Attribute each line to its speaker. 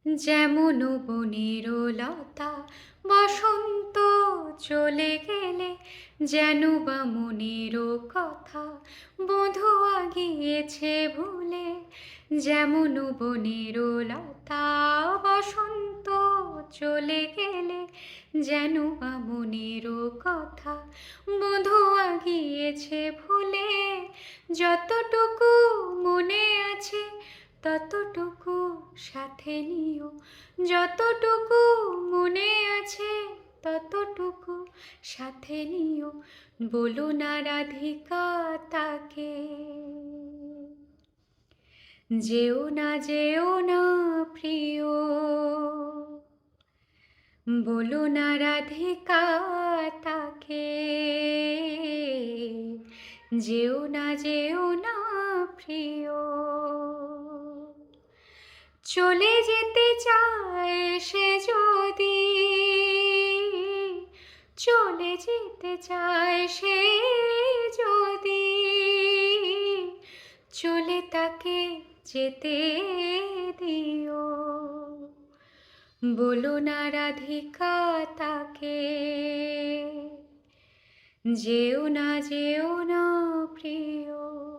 Speaker 1: যেমন বনের লতা বসন্ত চলে গেলে যেন বা মনের কথা বধুয়া গিয়েছে ভুলে। যেমন বনের লতা বসন্ত চলে গেলে যেন বা মনের কথা বধুয়া গিয়েছে ভুলে। যতটুকু মনে আছে ততটুকু সাথে নিও, যতটুকু মনে আছে ততটুকু সাথে নিও, বলো না রাধিকা তাকে। যেও না প্রিয়, বলো না রাধিকা তাকে। যেও না প্রিয়। চলে যেতে চায় সে যদি, চলে যেতে চায় সে যদি, চলে তাকে যেতে দিও, বলো না রাধিকা তাকে। যেও না প্রিয়।